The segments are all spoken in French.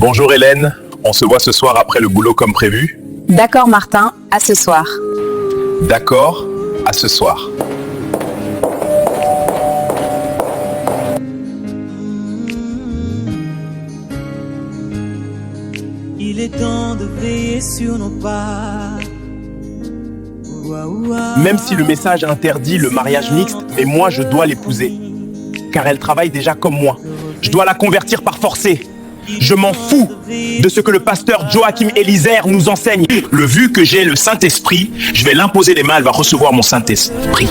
Bonjour Hélène, on se voit ce soir après le boulot comme prévu? D'accord Martin, à ce soir. D'accord, à ce soir. Il est temps de veiller sur nos pas. Même si le message interdit le mariage mixte, mais moi je dois l'épouser. Car elle travaille déjà comme moi. Je dois la convertir par forcé. Je m'en fous de ce que le pasteur Joachim Eliezer nous enseigne. Vu que j'ai le Saint-Esprit, je vais l'imposer les mains, elle va recevoir mon Saint-Esprit.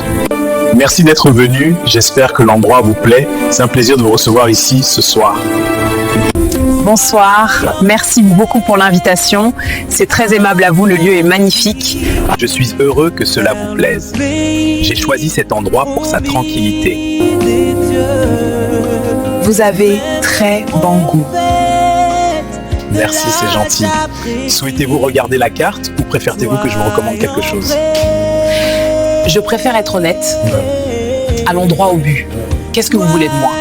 Merci d'être venu, j'espère que l'endroit vous plaît. C'est un plaisir de vous recevoir ici ce soir. Bonsoir, merci beaucoup pour l'invitation. C'est très aimable à vous, le lieu est magnifique. Je suis heureux que cela vous plaise. J'ai choisi cet endroit pour sa tranquillité. Vous avez très bon goût. Merci, c'est gentil. Souhaitez-vous regarder la carte ou préférez-vous que je vous recommande quelque chose? Je préfère être honnête. Allons droit au but. Qu'est-ce que vous voulez de moi?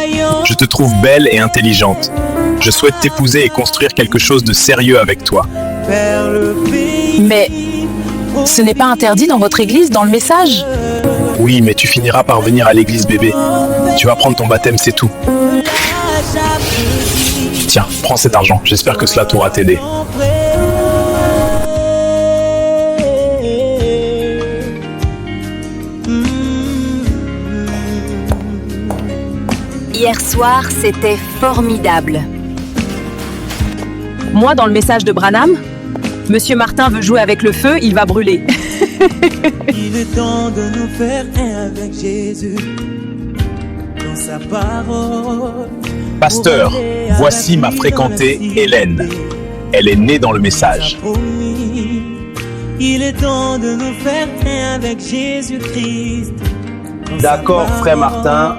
Je te trouve belle et intelligente. Je souhaite t'épouser et construire quelque chose de sérieux avec toi. Mais ce n'est pas interdit dans votre église, dans le message? Oui, mais tu finiras par venir à l'église bébé. Tu vas prendre ton baptême, c'est tout. Tiens, prends cet argent. J'espère que cela t'aura t'aider. Hier soir, c'était formidable. Moi, dans le message de Branham, Monsieur Martin veut jouer avec le feu, il va brûler. Il est temps de nous faire un avec Jésus. Dans sa parole. Pasteur, voici ma fréquentée Hélène. Elle est née dans le message. Il est temps de nous faire un avec Jésus-Christ. D'accord, frère Martin,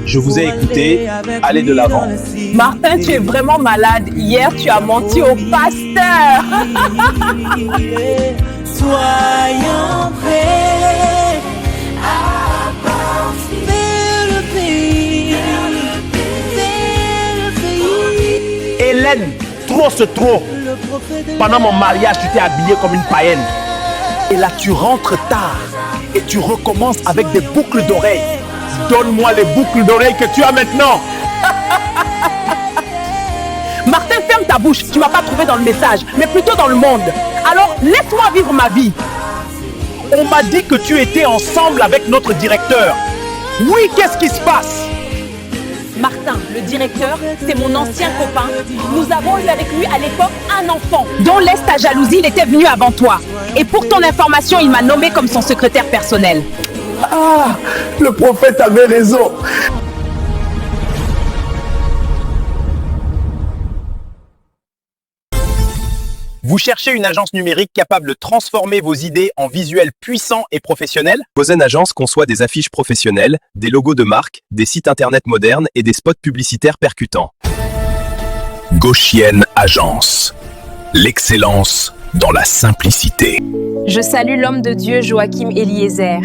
je vous ai écouté, allez de l'avant. Martin, tu es vraiment malade. Hier, tu as menti au pasteur. Soyons prêts à partir vers le pays. Hélène, trop c'est trop. Pendant mon mariage, tu t'es habillée comme une païenne. Et là, tu rentres tard et tu recommences avec des boucles d'oreilles. Donne-moi les boucles d'oreilles que tu as maintenant. Martin, ferme ta bouche. Tu ne vas pas trouver dans le message, mais plutôt dans le monde. Alors, laisse-moi vivre ma vie. On m'a dit que tu étais ensemble avec notre directeur. Oui, qu'est-ce qui se passe? Martin, le directeur, c'est mon ancien copain. Nous avons eu avec lui à l'époque un enfant dont laisse ta jalousie, il était venu avant toi. Et pour ton information, il m'a nommé comme son secrétaire personnel. Ah, le prophète avait raison. Vous cherchez une agence numérique capable de transformer vos idées en visuels puissants et professionnels? Gozen Agence conçoit des affiches professionnelles, des logos de marque, des sites internet modernes et des spots publicitaires percutants. Gauchienne Agence. L'excellence dans la simplicité. Je salue l'homme de Dieu Joachim Eliezer,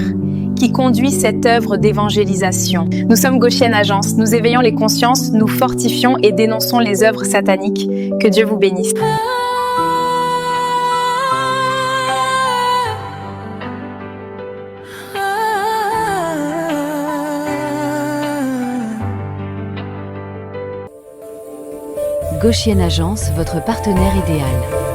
qui conduit cette œuvre d'évangélisation. Nous sommes Gauchienne Agence, nous éveillons les consciences, nous fortifions et dénonçons les œuvres sataniques. Que Dieu vous bénisse. Gauchienne Agence, votre partenaire idéal.